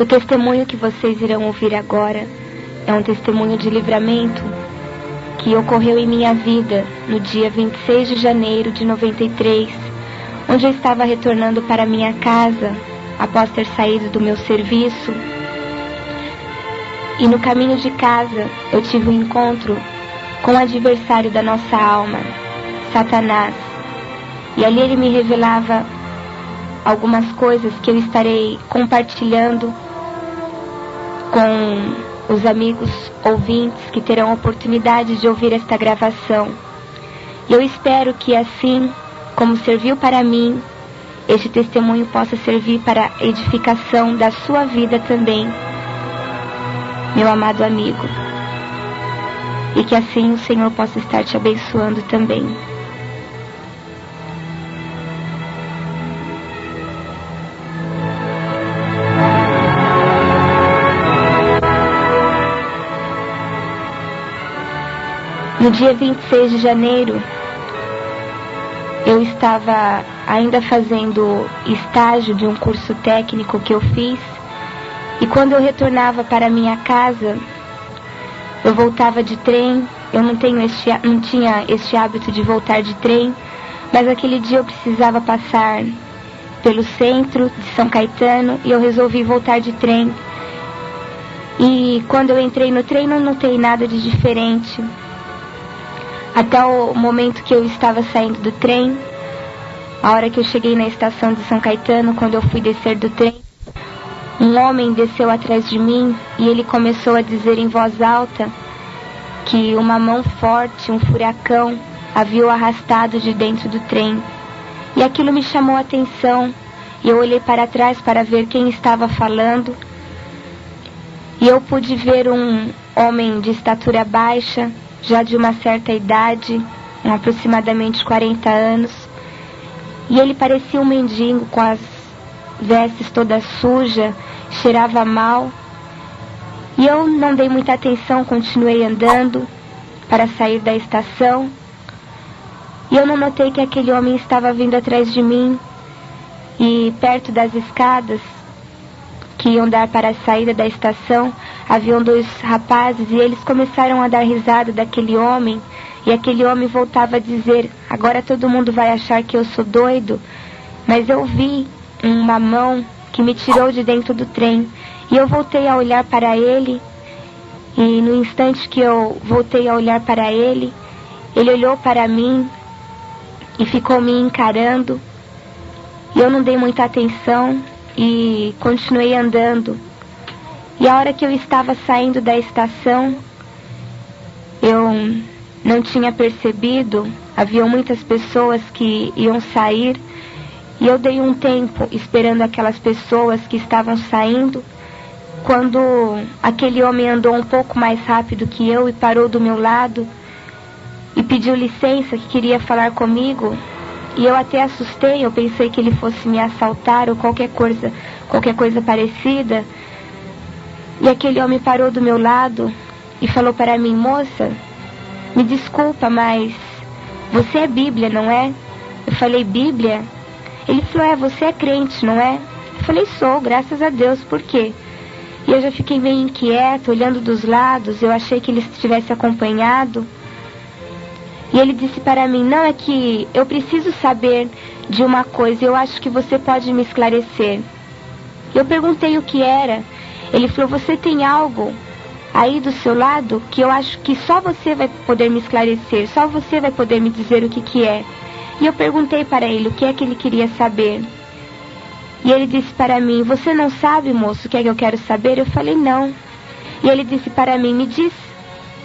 O testemunho que vocês irão ouvir agora é um testemunho de livramento que ocorreu em minha vida no dia 26 de janeiro de 93, onde eu estava retornando para minha casa após ter saído do meu serviço. E no caminho de casa eu tive um encontro com o adversário da nossa alma, Satanás. E ali ele me revelava algumas coisas que eu estarei compartilhando com os amigos ouvintes que terão a oportunidade de ouvir esta gravação. E eu espero que assim como serviu para mim, este testemunho possa servir para a edificação da sua vida também, meu amado amigo. E que assim o Senhor possa estar te abençoando também. No dia 26 de janeiro, eu estava ainda fazendo estágio de um curso técnico que eu fiz. E quando eu retornava para minha casa, eu voltava de trem. Eu não tinha este hábito de voltar de trem, mas aquele dia eu precisava passar pelo centro de São Caetano e eu resolvi voltar de trem. E quando eu entrei no trem, não notei nada de diferente. Até o momento que eu estava saindo do trem, a hora que eu cheguei na estação de São Caetano, quando eu fui descer do trem, um homem desceu atrás de mim e ele começou a dizer em voz alta que uma mão forte, um furacão, havia o arrastado de dentro do trem. E aquilo me chamou a atenção e eu olhei para trás para ver quem estava falando. E eu pude ver um homem de estatura baixa, já de uma certa idade, aproximadamente 40 anos, e ele parecia um mendigo com as vestes todas sujas, cheirava mal, e eu não dei muita atenção, continuei andando para sair da estação, e eu não notei que aquele homem estava vindo atrás de mim, e perto das escadas que iam dar para a saída da estação, haviam dois rapazes e eles começaram a dar risada daquele homem. E aquele homem voltava a dizer: agora todo mundo vai achar que eu sou doido. Mas eu vi uma mão que me tirou de dentro do trem. E eu voltei a olhar para ele. E no instante que eu voltei a olhar para ele, ele olhou para mim e ficou me encarando. E eu não dei muita atenção e continuei andando. E a hora que eu estava saindo da estação, eu não tinha percebido, havia muitas pessoas que iam sair, e eu dei um tempo esperando aquelas pessoas que estavam saindo, quando aquele homem andou um pouco mais rápido que eu e parou do meu lado e pediu licença, que queria falar comigo. E eu até assustei, eu pensei que ele fosse me assaltar ou qualquer coisa parecida. E aquele homem parou do meu lado e falou para mim: moça, me desculpa, mas você é Bíblia, não é? Eu falei: Bíblia? Ele falou: você é crente, não é? Eu falei: sou, graças a Deus. Por quê? E eu já fiquei meio inquieta, olhando dos lados, eu achei que ele estivesse acompanhado. E ele disse para mim: não, é que eu preciso saber de uma coisa, eu acho que você pode me esclarecer. Eu perguntei o que era. Ele falou: você tem algo aí do seu lado que eu acho que só você vai poder me esclarecer, só você vai poder me dizer o que é. E eu perguntei para ele o que é que ele queria saber. E ele disse para mim: você não sabe, moço, o que é que eu quero saber? Eu falei: não. E ele disse para mim: me diz,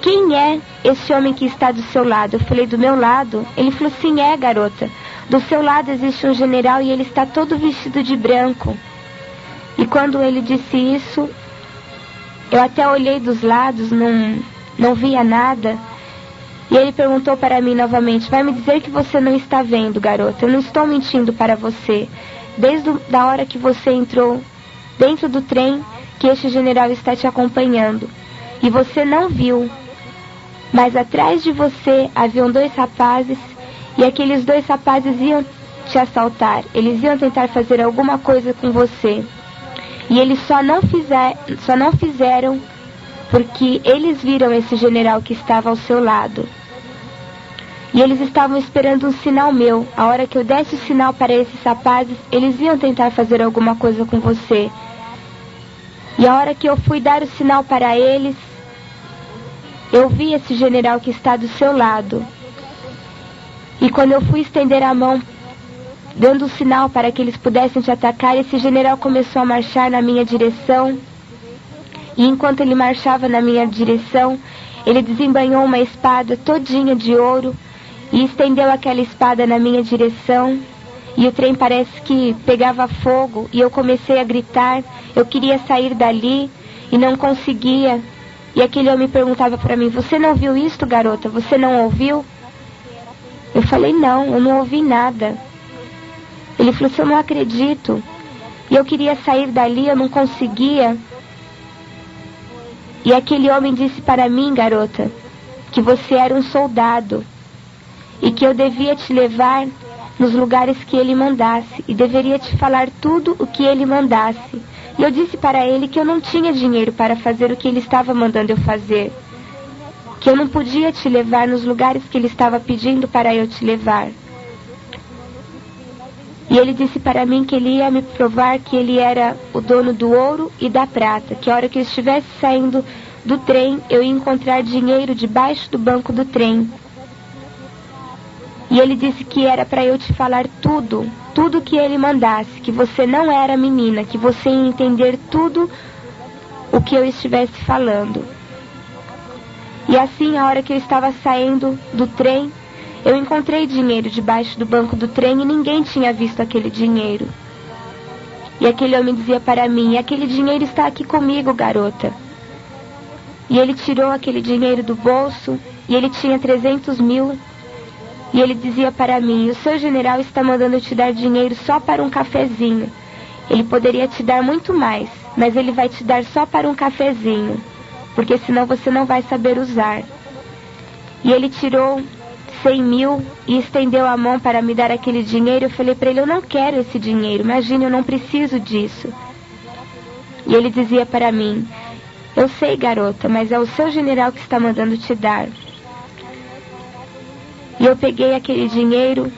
quem é esse homem que está do seu lado? Eu falei: do meu lado? Ele falou: sim, é, garota. Do seu lado existe um general e ele está todo vestido de branco. E quando ele disse isso, eu até olhei dos lados, não via nada. E ele perguntou para mim novamente: vai me dizer que você não está vendo, garota? Eu não estou mentindo para você. Desde a hora que você entrou dentro do trem, que este general está te acompanhando. E você não viu. Mas atrás de você haviam dois rapazes, e aqueles dois rapazes iam te assaltar. Eles iam tentar fazer alguma coisa com você. E eles só não fizeram porque eles viram esse general que estava ao seu lado. E eles estavam esperando um sinal meu. A hora que eu desse o sinal para esses rapazes, eles iam tentar fazer alguma coisa com você. E a hora que eu fui dar o sinal para eles, eu vi esse general que está do seu lado. E quando eu fui estender a mão, dando o sinal para que eles pudessem te atacar, esse general começou a marchar na minha direção. E enquanto ele marchava na minha direção, ele desembanhou uma espada todinha de ouro e estendeu aquela espada na minha direção. E o trem parece que pegava fogo e eu comecei a gritar. Eu queria sair dali e não conseguia. E aquele homem perguntava para mim: você não viu isto, garota? Você não ouviu? Eu falei: não, eu não ouvi nada. Ele falou: eu não acredito. E eu queria sair dali, eu não conseguia. E aquele homem disse para mim: garota, que você era um soldado e que eu devia te levar nos lugares que ele mandasse e deveria te falar tudo o que ele mandasse. E eu disse para ele que eu não tinha dinheiro para fazer o que ele estava mandando eu fazer, que eu não podia te levar nos lugares que ele estava pedindo para eu te levar. E ele disse para mim que ele ia me provar que ele era o dono do ouro e da prata, que a hora que eu estivesse saindo do trem, eu ia encontrar dinheiro debaixo do banco do trem. E ele disse que era para eu te falar tudo que ele mandasse, que você não era menina, que você ia entender tudo o que eu estivesse falando. E assim, a hora que eu estava saindo do trem, eu encontrei dinheiro debaixo do banco do trem e ninguém tinha visto aquele dinheiro. E aquele homem dizia para mim: aquele dinheiro está aqui comigo, garota. E ele tirou aquele dinheiro do bolso e ele tinha 300 mil. E ele dizia para mim: o seu general está mandando te dar dinheiro só para um cafezinho. Ele poderia te dar muito mais, mas ele vai te dar só para um cafezinho, porque senão você não vai saber usar. E ele tirou 100 mil e estendeu a mão para me dar aquele dinheiro. Eu falei para ele: eu não quero esse dinheiro, imagine, eu não preciso disso. E ele dizia para mim: eu sei, garota, mas é o seu general que está mandando te dar. E eu peguei aquele dinheiro,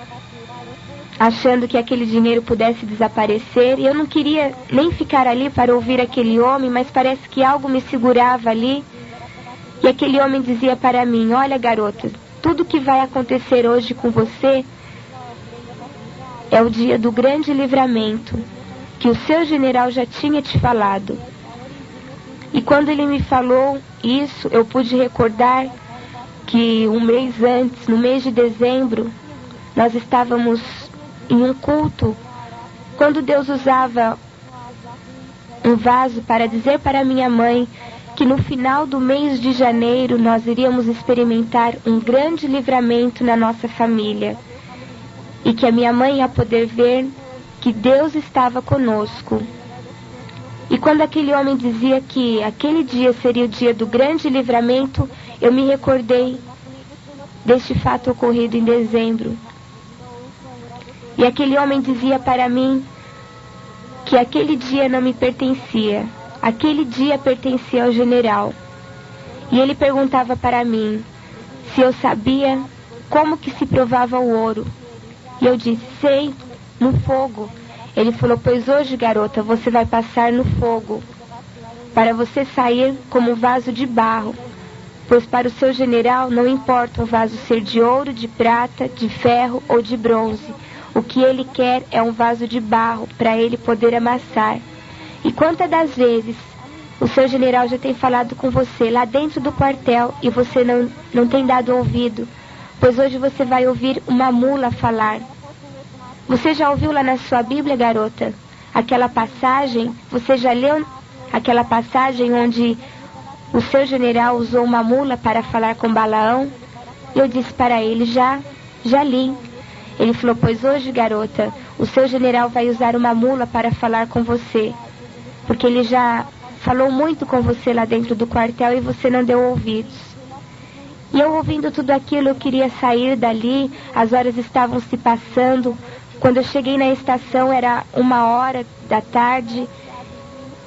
achando que aquele dinheiro pudesse desaparecer. E eu não queria nem ficar ali para ouvir aquele homem, mas parece que algo me segurava ali. E aquele homem dizia para mim: olha, garota, tudo que vai acontecer hoje com você é o dia do grande livramento, que o seu general já tinha te falado. E quando ele me falou isso, eu pude recordar que um mês antes, no mês de dezembro, nós estávamos em um culto, quando Deus usava um vaso para dizer para minha mãe que no final do mês de janeiro nós iríamos experimentar um grande livramento na nossa família. E que a minha mãe ia poder ver que Deus estava conosco. E quando aquele homem dizia que aquele dia seria o dia do grande livramento, eu me recordei deste fato ocorrido em dezembro. E aquele homem dizia para mim que aquele dia não me pertencia. Aquele dia pertencia ao general. E ele perguntava para mim se eu sabia como que se provava o ouro. E eu disse: sei, no fogo. Ele falou: pois hoje, garota, você vai passar no fogo, para você sair como um vaso de barro. Pois para o seu general não importa o vaso ser de ouro, de prata, de ferro ou de bronze. O que ele quer é um vaso de barro, para ele poder amassar. E quantas das vezes o seu general já tem falado com você lá dentro do quartel e você não tem dado ouvido? Pois hoje você vai ouvir uma mula falar. Você já ouviu lá na sua Bíblia, garota, aquela passagem? Você já leu aquela passagem onde o seu general usou uma mula para falar com Balaão? Eu disse para ele: já li. Ele falou: pois hoje, garota, o seu general vai usar uma mula para falar com você, porque ele já falou muito com você lá dentro do quartel e você não deu ouvidos. E eu, ouvindo tudo aquilo, eu queria sair dali. As horas estavam se passando. Quando eu cheguei na estação era 1h da tarde.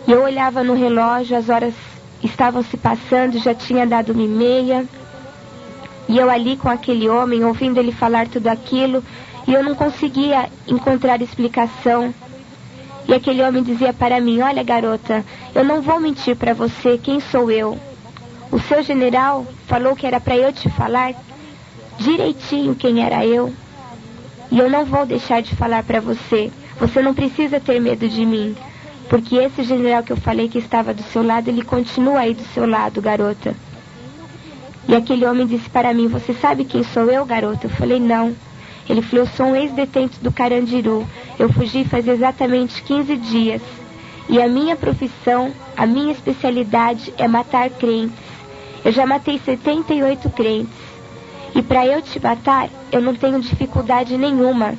E eu olhava no relógio, as horas estavam se passando, já tinha dado 1h30. E eu ali com aquele homem, ouvindo ele falar tudo aquilo, e eu não conseguia encontrar explicação. E aquele homem dizia para mim: olha, garota, eu não vou mentir para você, quem sou eu? O seu general falou que era para eu te falar direitinho quem era eu. E eu não vou deixar de falar para você. Você não precisa ter medo de mim. Porque esse general que eu falei que estava do seu lado, ele continua aí do seu lado, garota. E aquele homem disse para mim: você sabe quem sou eu, garota? Eu falei: não. Ele falou: eu sou um ex-detento do Carandiru. Eu fugi faz exatamente 15 dias. E a minha profissão, a minha especialidade é matar crentes. Eu já matei 78 crentes. E para eu te matar, eu não tenho dificuldade nenhuma.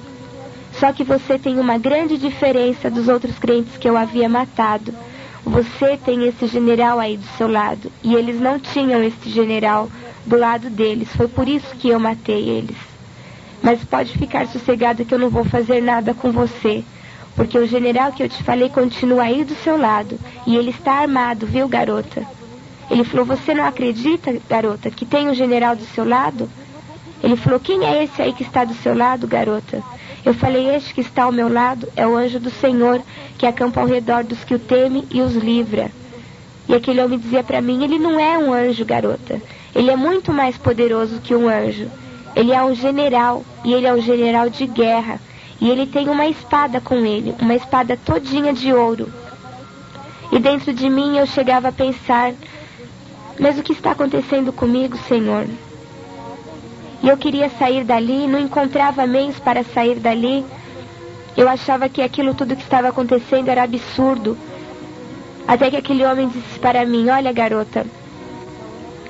Só que você tem uma grande diferença dos outros crentes que eu havia matado. Você tem esse general aí do seu lado. E eles não tinham esse general do lado deles. Foi por isso que eu matei eles. Mas pode ficar sossegado que eu não vou fazer nada com você. Porque o general que eu te falei continua aí do seu lado. E ele está armado, viu, garota? Ele falou: você não acredita, garota, que tem um general do seu lado? Ele falou: quem é esse aí que está do seu lado, garota? Eu falei: este que está ao meu lado é o anjo do Senhor, que acampa ao redor dos que o temem e os livra. E aquele homem dizia para mim: ele não é um anjo, garota. Ele é muito mais poderoso que um anjo. Ele é um general, e ele é um general de guerra. E ele tem uma espada com ele, uma espada todinha de ouro. E dentro de mim eu chegava a pensar: mas o que está acontecendo comigo, Senhor? E eu queria sair dali, não encontrava meios para sair dali. Eu achava que aquilo tudo que estava acontecendo era absurdo. Até que aquele homem disse para mim: olha, garota,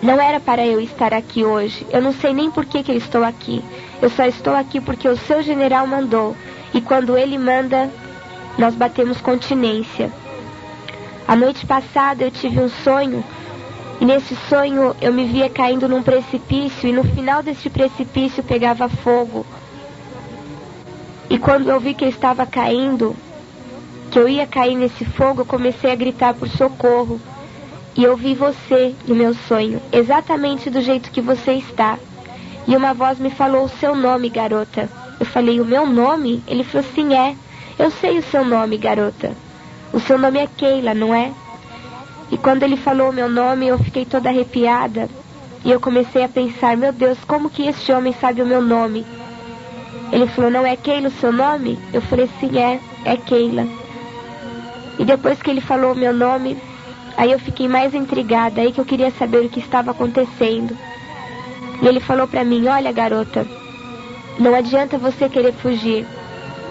não era para eu estar aqui hoje. Eu não sei nem por que eu estou aqui. Eu só estou aqui porque o seu general mandou. E quando ele manda, nós batemos continência. A noite passada eu tive um sonho. E nesse sonho eu me via caindo num precipício. E no final desse precipício pegava fogo. E quando eu vi que eu estava caindo, que eu ia cair nesse fogo, eu comecei a gritar por socorro. E eu vi você no meu sonho, exatamente do jeito que você está. E uma voz me falou o seu nome, garota. Eu falei: o meu nome? Ele falou: sim, é. Eu sei o seu nome, garota. O seu nome é Keila, não é? E quando ele falou o meu nome, eu fiquei toda arrepiada. E eu comecei a pensar: meu Deus, como que este homem sabe o meu nome? Ele falou: não é Keila o seu nome? Eu falei: sim, é Keila. E depois que ele falou o meu nome, aí eu fiquei mais intrigada, aí que eu queria saber o que estava acontecendo. E ele falou pra mim: olha, garota, não adianta você querer fugir.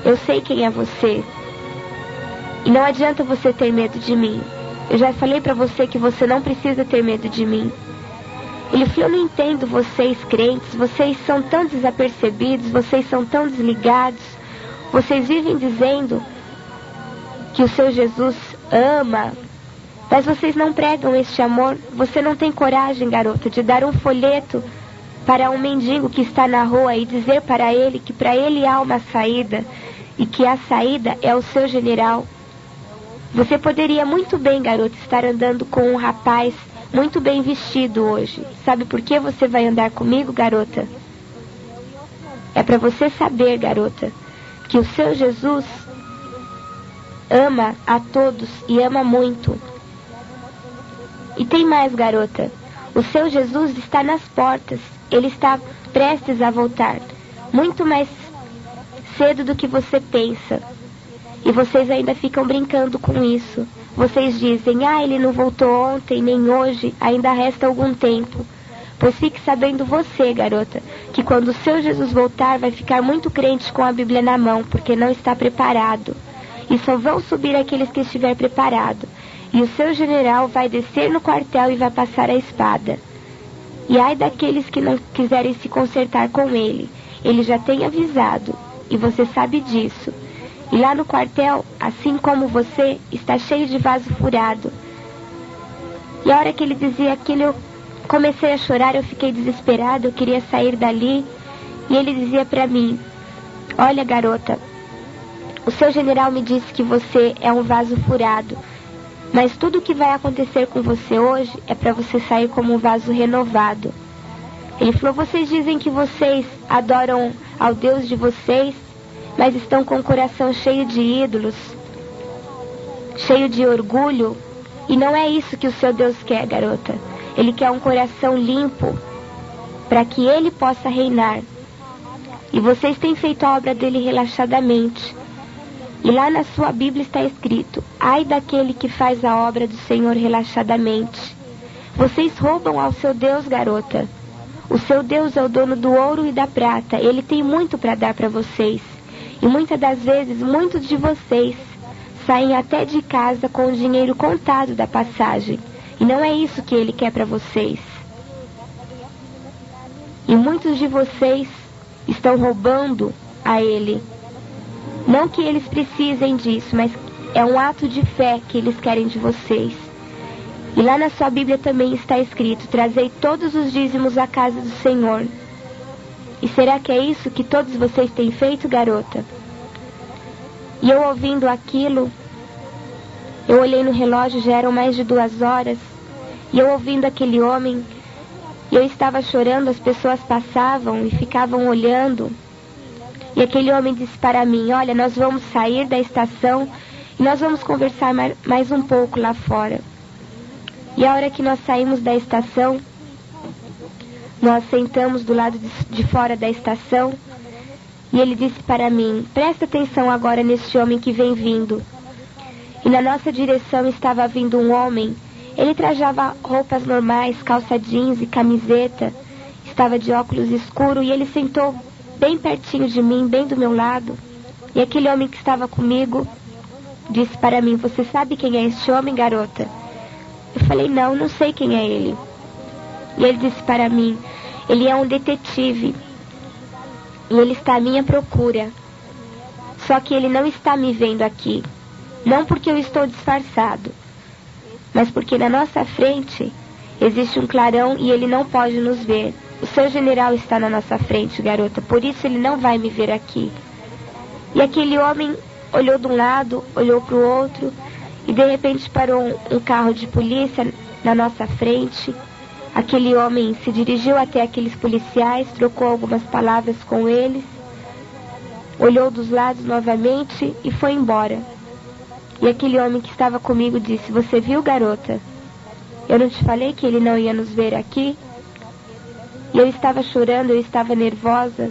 Eu sei quem é você. E não adianta você ter medo de mim. Eu já falei pra você que você não precisa ter medo de mim. Ele falou: eu não entendo vocês crentes, vocês são tão desapercebidos, vocês são tão desligados. Vocês vivem dizendo que o seu Jesus ama, mas vocês não pregam este amor. Você não tem coragem, garota, de dar um folheto para um mendigo que está na rua e dizer para ele que para ele há uma saída e que a saída é o seu general. Você poderia muito bem, garota, estar andando com um rapaz muito bem vestido hoje. Sabe por que você vai andar comigo, garota? É para você saber, garota, que o seu Jesus ama a todos e ama muito. E tem mais, garota. O seu Jesus está nas portas. Ele está prestes a voltar. Muito mais cedo do que você pensa. E vocês ainda ficam brincando com isso. Vocês dizem: ele não voltou ontem, nem hoje, ainda resta algum tempo. Pois fique sabendo você, garota, que quando o seu Jesus voltar, vai ficar muito crente com a Bíblia na mão, porque não está preparado. E só vão subir aqueles que estiver preparado. E o seu general vai descer no quartel e vai passar a espada. E ai daqueles que não quiserem se consertar com ele. Ele já tem avisado, e você sabe disso. E lá no quartel, assim como você, está cheio de vaso furado. E a hora que ele dizia aquilo, eu comecei a chorar, eu fiquei desesperada, eu queria sair dali. E ele dizia para mim: olha, garota, o seu general me disse que você é um vaso furado. Mas tudo o que vai acontecer com você hoje é para você sair como um vaso renovado. Ele falou, vocês dizem que vocês adoram ao Deus de vocês, mas estão com o coração cheio de ídolos, cheio de orgulho, e não é isso que o seu Deus quer, garota. Ele quer um coração limpo, para que Ele possa reinar. E vocês têm feito a obra dele relaxadamente. E lá na sua Bíblia está escrito, ai daquele que faz a obra do Senhor relaxadamente. Vocês roubam ao seu Deus, garota. O seu Deus é o dono do ouro e da prata. Ele tem muito para dar para vocês. E muitas das vezes, muitos de vocês saem até de casa com o dinheiro contado da passagem. E não é isso que Ele quer para vocês. E muitos de vocês estão roubando a Ele. Não que eles precisem disso, mas é um ato de fé que eles querem de vocês. E lá na sua Bíblia também está escrito, trazei todos os dízimos à casa do Senhor. E será que é isso que todos vocês têm feito, garota? E eu ouvindo aquilo, eu olhei no relógio, já eram mais de 2 horas, e eu ouvindo aquele homem, eu estava chorando, as pessoas passavam e ficavam olhando. E aquele homem disse para mim, olha, nós vamos sair da estação e nós vamos conversar mais um pouco lá fora. E a hora que nós saímos da estação, nós sentamos do lado de fora da estação e ele disse para mim, presta atenção agora neste homem que vem vindo. E na nossa direção estava vindo um homem, ele trajava roupas normais, calça jeans e camiseta, estava de óculos escuros e ele sentou bem pertinho de mim, bem do meu lado. E aquele homem que estava comigo disse para mim, você sabe quem é este homem, garota? Eu falei, não sei quem é ele. E ele disse para mim, ele é um detetive. E ele está à minha procura. Só que ele não está me vendo aqui. Não porque eu estou disfarçado, mas porque na nossa frente existe um clarão e ele não pode nos ver. O seu general está na nossa frente, garota, por isso ele não vai me ver aqui. E aquele homem olhou de um lado, olhou para o outro, e de repente parou um carro de polícia na nossa frente. Aquele homem se dirigiu até aqueles policiais, trocou algumas palavras com eles, olhou dos lados novamente e foi embora. E aquele homem que estava comigo disse, você viu, garota? Eu não te falei que ele não ia nos ver aqui? E eu estava chorando, eu estava nervosa,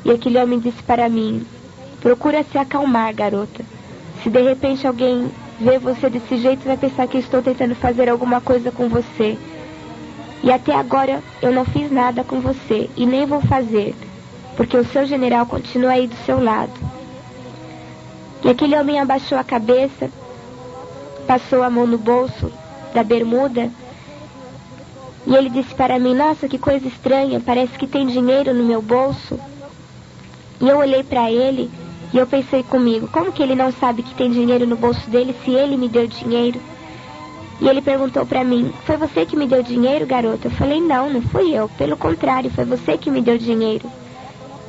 e aquele homem disse para mim, procura se acalmar, garota. Se de repente alguém vê você desse jeito, vai pensar que eu estou tentando fazer alguma coisa com você. E até agora eu não fiz nada com você, e nem vou fazer, porque o seu general continua aí do seu lado. E aquele homem abaixou a cabeça, passou a mão no bolso da bermuda, e ele disse para mim, nossa, que coisa estranha, parece que tem dinheiro no meu bolso. E eu olhei para ele e eu pensei comigo, como que ele não sabe que tem dinheiro no bolso dele se ele me deu dinheiro? E ele perguntou para mim, foi você que me deu dinheiro, garota? Eu falei, não fui eu, pelo contrário, foi você que me deu dinheiro.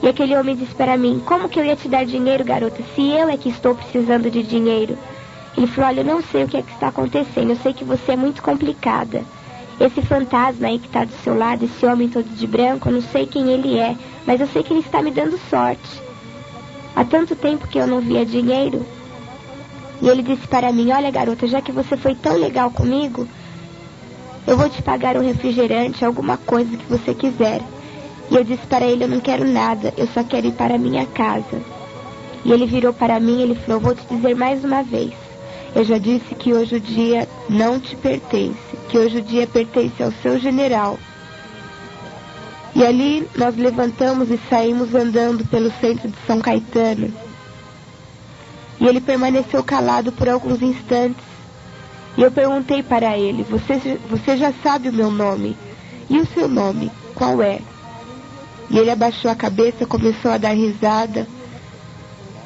E aquele homem disse para mim, como que eu ia te dar dinheiro, garota, se eu é que estou precisando de dinheiro? Ele falou, olha, eu não sei o que é que está acontecendo, eu sei que você é muito complicada. Esse fantasma aí que está do seu lado, esse homem todo de branco, eu não sei quem ele é, mas eu sei que ele está me dando sorte. Há tanto tempo que eu não via dinheiro. E ele disse para mim, olha garota, já que você foi tão legal comigo, eu vou te pagar um refrigerante, alguma coisa que você quiser. E eu disse para ele, eu não quero nada, eu só quero ir para a minha casa. E ele virou para mim e ele falou, vou te dizer mais uma vez, eu já disse que hoje o dia não te pertence, que hoje o dia pertence ao seu general. E ali nós levantamos e saímos andando pelo centro de São Caetano. E ele permaneceu calado por alguns instantes. E eu perguntei para ele, você já sabe o meu nome? E o seu nome, qual é? E ele abaixou a cabeça, começou a dar risada.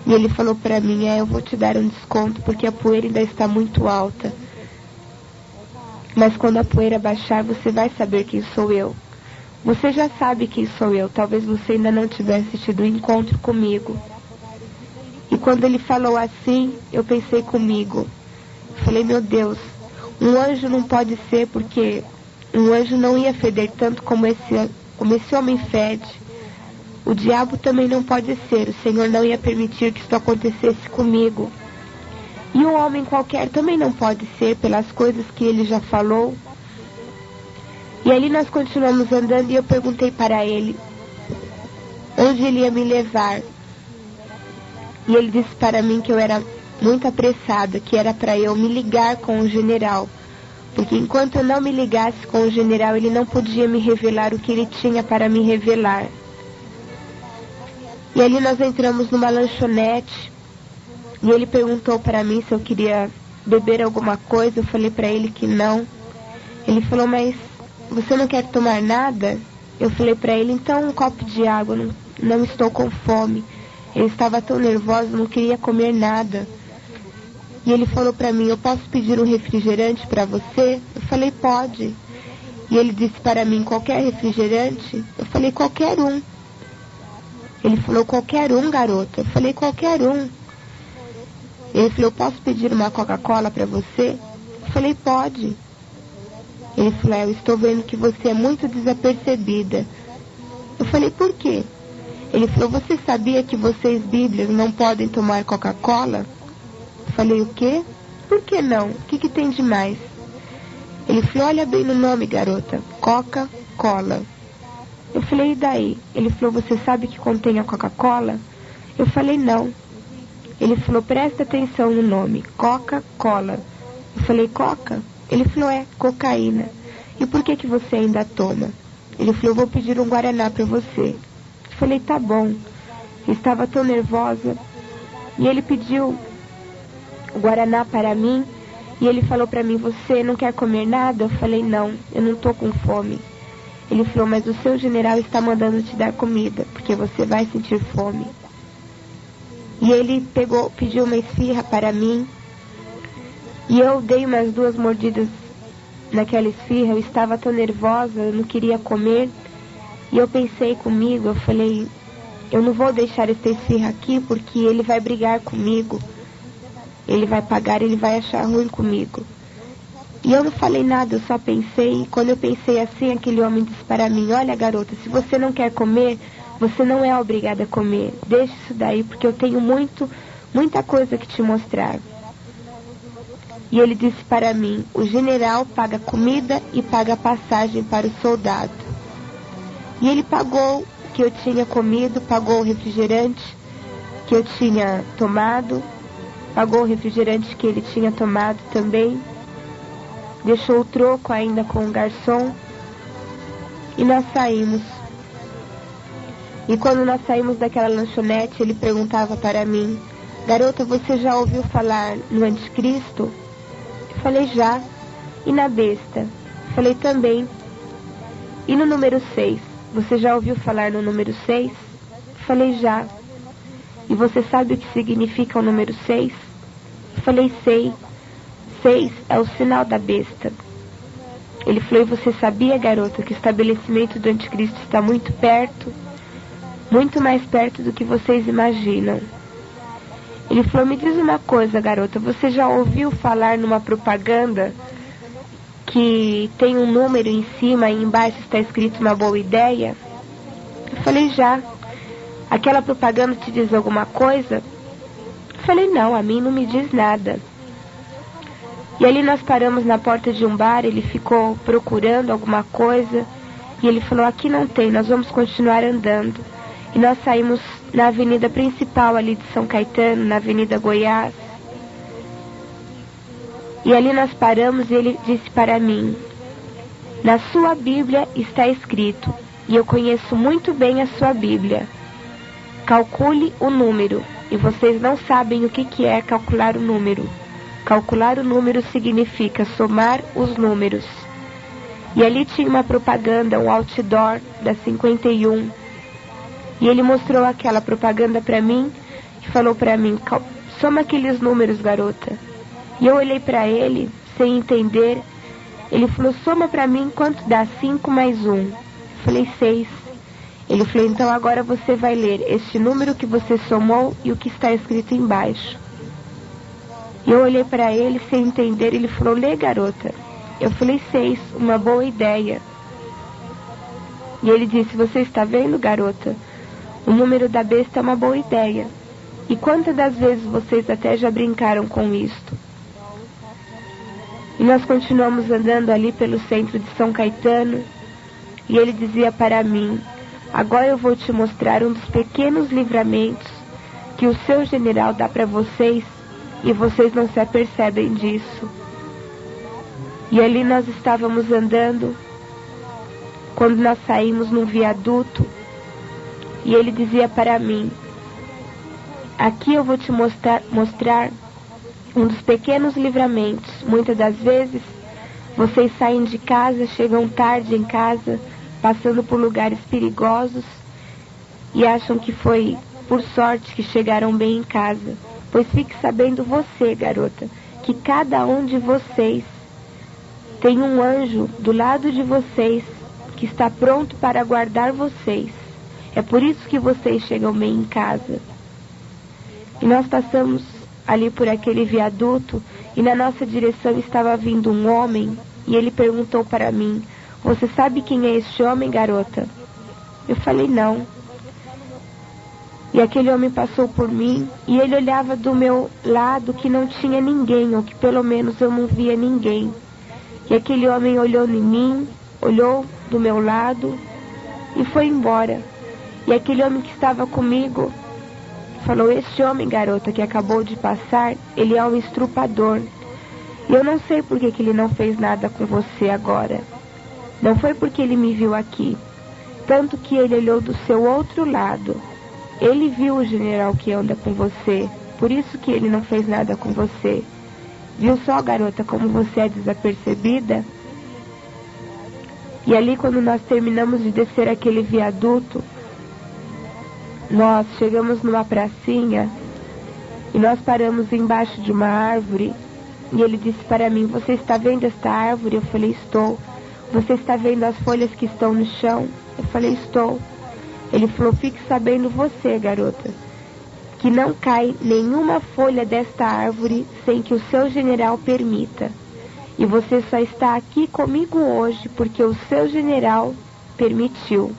E ele falou para mim, eu vou te dar um desconto porque a poeira ainda está muito alta. Mas quando a poeira baixar, você vai saber quem sou eu. Você já sabe quem sou eu, talvez você ainda não tivesse tido um encontro comigo. E quando ele falou assim, eu pensei comigo. Falei, meu Deus, Um anjo não pode ser, porque um anjo não ia feder tanto como esse homem fede. O diabo também não pode ser. O Senhor não ia permitir que isso acontecesse comigo. E um homem qualquer também não pode ser, pelas coisas que ele já falou. E ali nós continuamos andando e eu perguntei para ele onde ele ia me levar. E ele disse para mim que eu era muito apressada, que era para eu me ligar com o general. Porque enquanto eu não me ligasse com o general, ele não podia me revelar o que ele tinha para me revelar. E ali nós entramos numa lanchonete. E ele perguntou para mim se eu queria beber alguma coisa. Eu falei para ele que não. Ele falou, mas você não quer tomar nada? Eu falei para ele, então um copo de água, não estou com fome. Ele estava tão nervoso, não queria comer nada. E ele falou para mim, eu posso pedir um refrigerante para você? Eu falei, pode. E ele disse para mim, qualquer refrigerante? Eu falei, qualquer um. Ele falou, qualquer um, garota? Eu falei, qualquer um. Ele falou, posso pedir uma Coca-Cola para você? Eu falei, pode. Ele falou, eu estou vendo que você é muito desapercebida. Eu falei, por quê? Ele falou, você sabia que vocês, bíblias, não podem tomar Coca-Cola? Eu falei, o quê? Por que não? O que tem de mais? Ele falou, olha bem no nome, garota. Coca-Cola. Eu falei, e daí? Ele falou, você sabe que contém a Coca-Cola? Eu falei, não. Ele falou, presta atenção no nome. Coca-Cola. Eu falei, Coca? Ele falou, é, cocaína. E por que você ainda toma? Ele falou, vou pedir um Guaraná para você. Eu falei, tá bom. Eu estava tão nervosa. E ele pediu o Guaraná para mim. E ele falou para mim, você não quer comer nada? Eu falei, não, eu não tô com fome. Ele falou, mas o seu general está mandando te dar comida, porque você vai sentir fome. E ele pediu uma esfirra para mim. E eu dei umas 2 mordidas naquela esfirra. Eu estava tão nervosa, eu não queria comer. E eu pensei comigo, eu falei, eu não vou deixar essa esfirra aqui, porque ele vai brigar comigo. Ele vai pagar, ele vai achar ruim comigo. E eu não falei nada, eu só pensei. E quando eu pensei assim, aquele homem disse para mim, olha garota, se você não quer comer, você não é obrigada a comer. Deixa isso daí, porque eu tenho muita coisa que te mostrar. E ele disse para mim, o general paga comida e paga passagem para o soldado. E ele pagou o que eu tinha comido, pagou o refrigerante que eu tinha tomado, pagou o refrigerante que ele tinha tomado também, deixou o troco ainda com o garçom, e nós saímos. E quando nós saímos daquela lanchonete, ele perguntava para mim, garota, você já ouviu falar no anticristo? Eu falei, já. E na besta? Eu falei, também. E no número 6? Você já ouviu falar no número 6? Eu falei, já. E você sabe o que significa o número 6? Eu falei, sei. 6 é o sinal da besta. Ele falou, e você sabia, garota, que o estabelecimento do anticristo está muito perto? Muito mais perto do que vocês imaginam. Ele falou, me diz uma coisa, garota, você já ouviu falar numa propaganda que tem um número em cima e embaixo está escrito uma boa ideia? Eu falei, já. Aquela propaganda te diz alguma coisa? Eu falei, não, a mim não me diz nada. E ali nós paramos na porta de um bar, ele ficou procurando alguma coisa, e ele falou, aqui não tem, nós vamos continuar andando. E nós saímos na avenida principal ali de São Caetano, na Avenida Goiás. E ali nós paramos e ele disse para mim, na sua Bíblia está escrito, e eu conheço muito bem a sua Bíblia, calcule o número, e vocês não sabem o que é calcular o número. Calcular o número significa somar os números. E ali tinha uma propaganda, um outdoor da 51. E ele mostrou aquela propaganda para mim e falou para mim, soma aqueles números, garota. E eu olhei para ele, sem entender. Ele falou, soma para mim quanto dá 5 mais 1. Eu falei, 6. Ele falou, então agora você vai ler este número que você somou e o que está escrito embaixo. E eu olhei para ele sem entender. Ele falou: lê, garota. Eu falei: 6, uma boa ideia. E ele disse: você está vendo, garota? O número da besta é uma boa ideia. E quantas das vezes vocês até já brincaram com isto? E nós continuamos andando ali pelo centro de São Caetano. E ele dizia para mim: agora eu vou te mostrar um dos pequenos livramentos que o seu general dá para vocês, e vocês não se apercebem disso. E ali nós estávamos andando, quando nós saímos num viaduto, e ele dizia para mim: aqui eu vou te mostrar um dos pequenos livramentos. Muitas das vezes, vocês saem de casa, chegam tarde em casa, passando por lugares perigosos, e acham que foi por sorte que chegaram bem em casa. Pois fique sabendo você, garota, que cada um de vocês tem um anjo do lado de vocês que está pronto para guardar vocês. É por isso que vocês chegam bem em casa. E nós passamos ali por aquele viaduto, e na nossa direção estava vindo um homem, e ele perguntou para mim: você sabe quem é este homem, garota? Eu falei: não. E aquele homem passou por mim, e ele olhava do meu lado que não tinha ninguém, ou que pelo menos eu não via ninguém. E aquele homem olhou em mim, olhou do meu lado e foi embora. E aquele homem que estava comigo falou: este homem, garota, que acabou de passar, ele é um estrupador. E eu não sei por que ele não fez nada com você agora. Não foi porque ele me viu aqui. Tanto que ele olhou do seu outro lado. Ele viu o general que anda com você. Por isso que ele não fez nada com você. Viu só, garota, como você é desapercebida? E ali, quando nós terminamos de descer aquele viaduto, nós chegamos numa pracinha e nós paramos embaixo de uma árvore. E ele disse para mim: você está vendo esta árvore? Eu falei: estou. Você está vendo as folhas que estão no chão? Eu falei: estou. Ele falou: fique sabendo você, garota, que não cai nenhuma folha desta árvore sem que o seu general permita. E você só está aqui comigo hoje porque o seu general permitiu.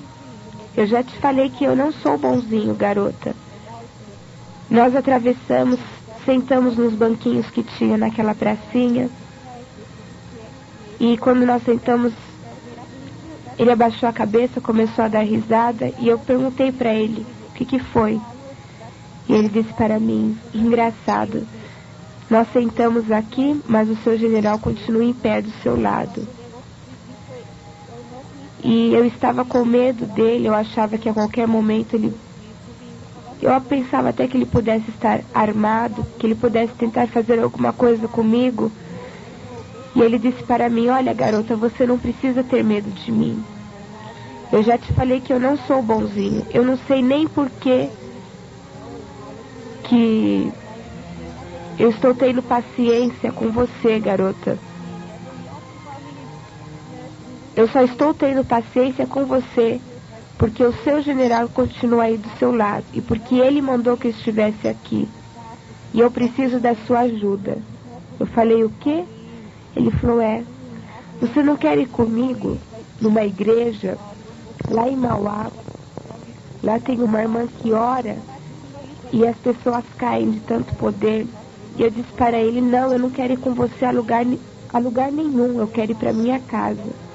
Eu já te falei que eu não sou bonzinho, garota. Nós atravessamos, sentamos nos banquinhos que tinha naquela pracinha. E quando nós sentamos, ele abaixou a cabeça, começou a dar risada. E eu perguntei para ele: o que foi? E ele disse para mim: engraçado, nós sentamos aqui, mas o seu general continua em pé do seu lado. E eu estava com medo dele. Eu achava que a qualquer momento eu pensava até que ele pudesse estar armado, que ele pudesse tentar fazer alguma coisa comigo. E ele disse para mim: olha, garota, você não precisa ter medo de mim. Eu já te falei que eu não sou bonzinho. Eu não sei nem por que eu estou tendo paciência com você, garota. Eu só estou tendo paciência com você porque o seu general continua aí do seu lado e porque ele mandou que eu estivesse aqui. E eu preciso da sua ajuda. Eu falei: o quê? Ele falou: você não quer ir comigo numa igreja lá em Mauá? Lá tem uma irmã que ora e as pessoas caem de tanto poder. E eu disse para ele: não, eu não quero ir com você a lugar nenhum, eu quero ir para minha casa.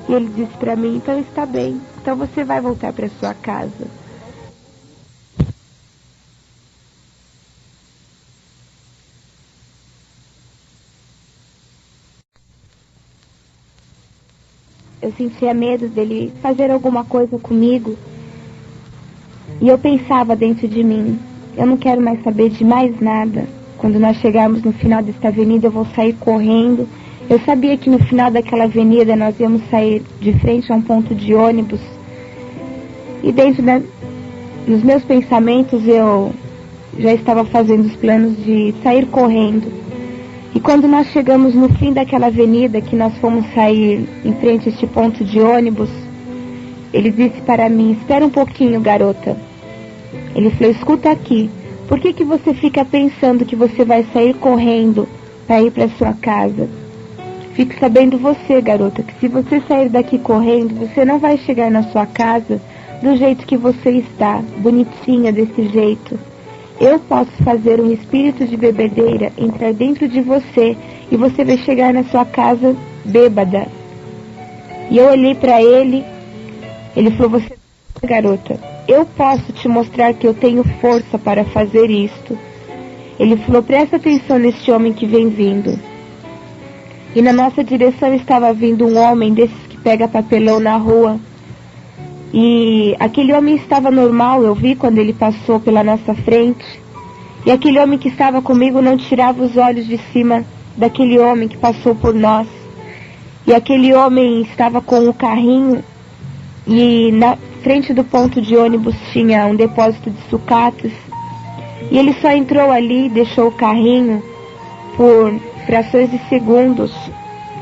E ele disse para mim: então está bem, então você vai voltar para sua casa. Eu sentia medo dele fazer alguma coisa comigo. E eu pensava dentro de mim: eu não quero mais saber de mais nada. Quando nós chegarmos no final desta avenida, eu vou sair correndo. Eu sabia que no final daquela avenida nós íamos sair de frente a um ponto de ônibus. E dentro dos meus pensamentos eu já estava fazendo os planos de sair correndo. E quando nós chegamos no fim daquela avenida, que nós fomos sair em frente a este ponto de ônibus, ele disse para mim: espera um pouquinho, garota. Ele falou: escuta aqui, Por que você fica pensando que você vai sair correndo para ir para sua casa? Fique sabendo você, garota, que se você sair daqui correndo, você não vai chegar na sua casa do jeito que você está, bonitinha desse jeito. Eu posso fazer um espírito de bebedeira entrar dentro de você e você vai chegar na sua casa bêbada. E eu olhei para ele, ele falou, você, garota, eu posso te mostrar que eu tenho força para fazer isto. Ele falou, presta atenção neste homem que vem vindo. E na nossa direção estava vindo um homem desses que pega papelão na rua. E aquele homem estava normal, eu vi quando ele passou pela nossa frente. E aquele homem que estava comigo não tirava os olhos de cima daquele homem que passou por nós. E aquele homem estava com o carrinho e na frente do ponto de ônibus tinha um depósito de sucatas. E ele só entrou ali, deixou o carrinho por frações de segundos,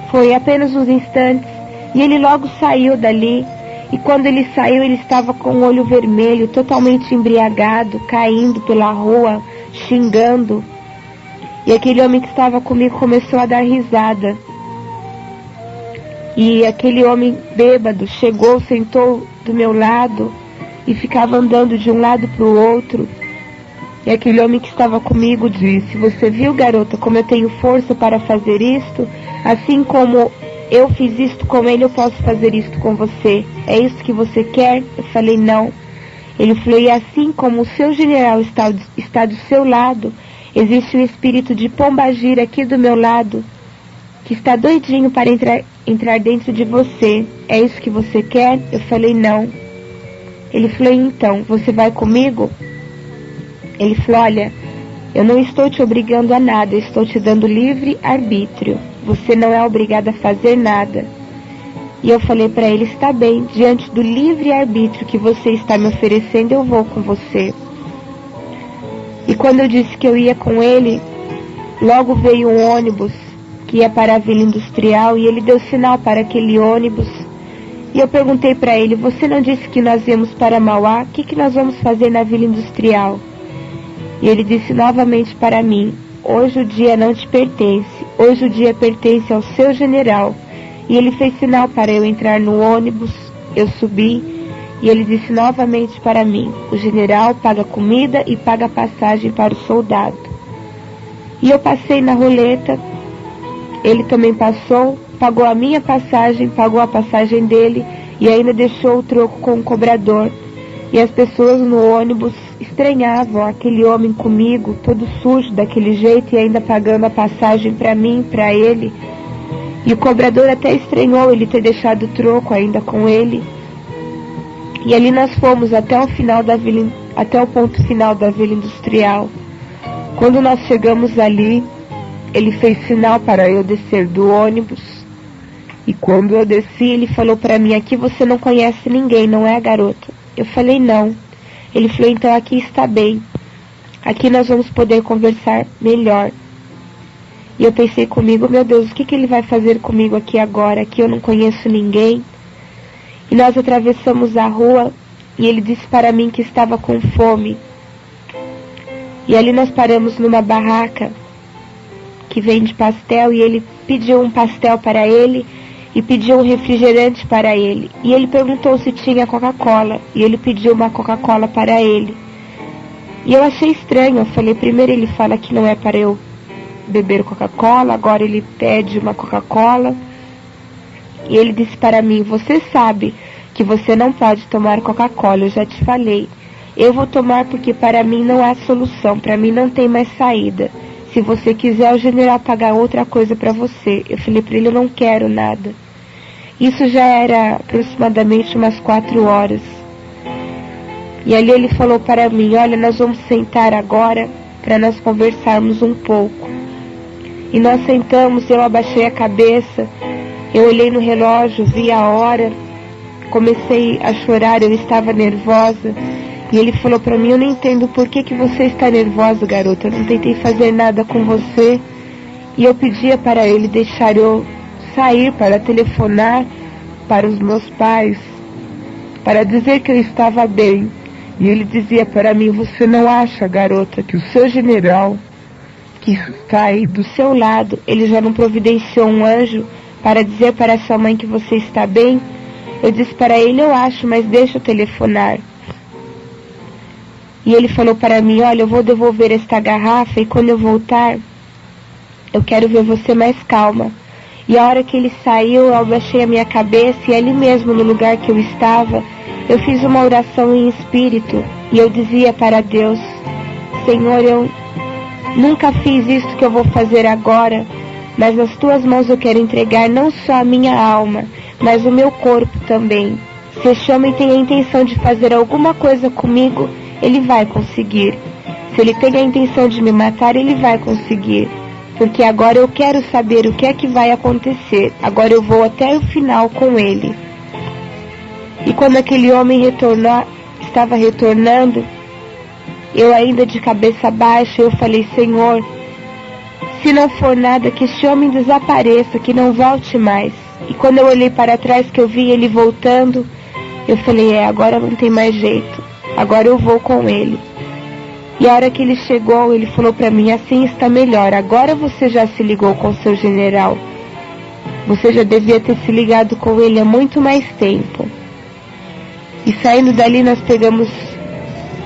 foi apenas uns instantes, e ele logo saiu dali, e quando ele saiu ele estava com o olho vermelho, totalmente embriagado, caindo pela rua, xingando, e aquele homem que estava comigo começou a dar risada, e aquele homem bêbado chegou, sentou do meu lado, e ficava andando de um lado para o outro. E aquele homem que estava comigo disse, você viu, garota, como eu tenho força para fazer isto? Assim como eu fiz isto com ele, eu posso fazer isto com você. É isso que você quer? Eu falei, não. Ele falou, e assim como o seu general está do seu lado, existe o espírito de Pombagira aqui do meu lado, que está doidinho para entrar dentro de você. É isso que você quer? Eu falei, não. Ele falou, então, você vai comigo? Ele falou, olha, eu não estou te obrigando a nada, eu estou te dando livre arbítrio. Você não é obrigada a fazer nada. E eu falei para ele, está bem, diante do livre arbítrio que você está me oferecendo, eu vou com você. E quando eu disse que eu ia com ele, logo veio um ônibus que ia para a Vila Industrial e ele deu sinal para aquele ônibus. E eu perguntei para ele, você não disse que nós íamos para Mauá? O que nós vamos fazer na Vila Industrial? E ele disse novamente para mim, hoje o dia não te pertence, hoje o dia pertence ao seu general. E ele fez sinal para eu entrar no ônibus, eu subi, e ele disse novamente para mim, o general paga comida e paga passagem para o soldado. E eu passei na roleta, ele também passou, pagou a minha passagem, pagou a passagem dele, e ainda deixou o troco com o cobrador. E as pessoas no ônibus estranhavam aquele homem comigo, todo sujo daquele jeito e ainda pagando a passagem para mim, para ele. E o cobrador até estranhou ele ter deixado o troco ainda com ele. E ali nós fomos até o ponto final da Vila Industrial. Quando nós chegamos ali, ele fez sinal para eu descer do ônibus. E quando eu desci, ele falou para mim, aqui você não conhece ninguém, não é, garota? Eu falei, não. Ele falou, então aqui está bem. Aqui nós vamos poder conversar melhor. E eu pensei comigo, meu Deus, o que ele vai fazer comigo aqui agora? Aqui eu não conheço ninguém. E nós atravessamos a rua e ele disse para mim que estava com fome. E ali nós paramos numa barraca que vende pastel e ele pediu um pastel para ele e pediu um refrigerante para ele. E ele perguntou se tinha Coca-Cola. E ele pediu uma Coca-Cola para ele. E eu achei estranho. Eu falei, primeiro ele fala que não é para eu beber Coca-Cola, agora ele pede uma Coca-Cola. E ele disse para mim, você sabe que você não pode tomar Coca-Cola, eu já te falei. Eu vou tomar porque para mim não há solução, para mim não tem mais saída. Se você quiser, o general pagar outra coisa para você. Eu falei para ele, eu não quero nada. Isso já era aproximadamente umas 4 horas. E ali ele falou para mim, olha, nós vamos sentar agora para nós conversarmos um pouco. E nós sentamos, eu abaixei a cabeça, eu olhei no relógio, vi a hora, comecei a chorar, eu estava nervosa. E ele falou para mim, eu não entendo por que você está nervosa, garota, eu não tentei fazer nada com você. E eu pedia para ele deixar eu sair para telefonar para os meus pais, para dizer que eu estava bem. E ele dizia para mim: você não acha, garota, que o seu general, que está aí do seu lado, ele já não providenciou um anjo para dizer para sua mãe que você está bem? Eu disse para ele: eu acho, mas deixa eu telefonar. E ele falou para mim: olha, eu vou devolver esta garrafa e quando eu voltar, eu quero ver você mais calma. E a hora que ele saiu, eu abaixei a minha cabeça e ali mesmo, no lugar que eu estava, eu fiz uma oração em espírito e eu dizia para Deus: Senhor, eu nunca fiz isso que eu vou fazer agora, mas nas tuas mãos eu quero entregar não só a minha alma, mas o meu corpo também. Se este homem tem a intenção de fazer alguma coisa comigo, ele vai conseguir. Se ele tem a intenção de me matar, ele vai conseguir. Porque agora eu quero saber o que é que vai acontecer. Agora eu vou até o final com ele. E quando aquele homem estava retornando, eu ainda de cabeça baixa, eu falei: Senhor, se não for nada, que este homem desapareça, que não volte mais. E quando eu olhei para trás, que eu vi ele voltando, eu falei: agora não tem mais jeito. Agora eu vou com ele. E a hora que ele chegou, ele falou para mim: assim está melhor. Agora você já se ligou com seu general. Você já devia ter se ligado com ele há muito mais tempo. E saindo dali, nós pegamos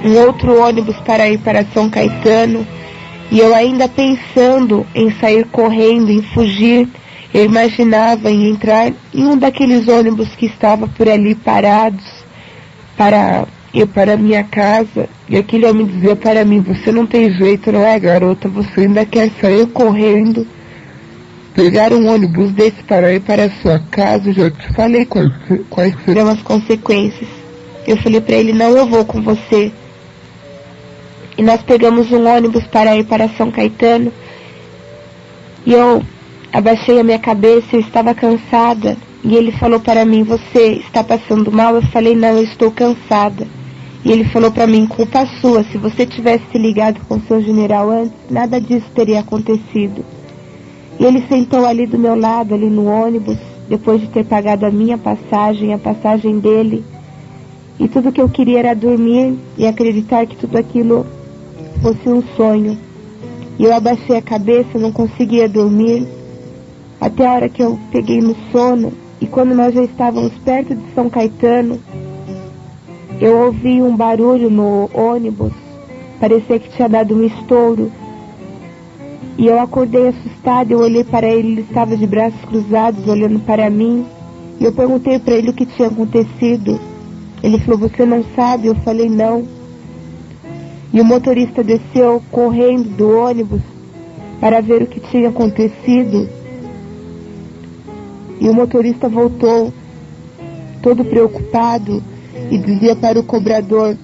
um outro ônibus para ir para São Caetano. E eu ainda pensando em sair correndo, em fugir, eu imaginava em entrar em um daqueles ônibus que estava por ali parados para ir para minha casa. E aquele homem dizia para mim: você não tem jeito, não é, garota? Você ainda quer sair correndo, pegar um ônibus desse para ir para a sua casa? Eu já te falei quais serão as consequências. Eu falei para ele: não, eu vou com você. E nós pegamos um ônibus para ir para São Caetano. E eu abaixei a minha cabeça, eu estava cansada. E ele falou para mim: você está passando mal? Eu falei: não, eu estou cansada. E ele falou para mim: culpa sua, se você tivesse se ligado com seu general antes, nada disso teria acontecido. E ele sentou ali do meu lado, ali no ônibus, depois de ter pagado a minha passagem, a passagem dele. E tudo que eu queria era dormir e acreditar que tudo aquilo fosse um sonho. E eu abaixei a cabeça, não conseguia dormir, até a hora que eu peguei no sono. E quando nós já estávamos perto de São Caetano, eu ouvi um barulho no ônibus, parecia que tinha dado um estouro. E eu acordei assustada, eu olhei para ele, ele estava de braços cruzados, olhando para mim. E eu perguntei para ele o que tinha acontecido. Ele falou: você não sabe? Eu falei: não. E o motorista desceu correndo do ônibus para ver o que tinha acontecido. E o motorista voltou, todo preocupado, e dizia para o cobrador: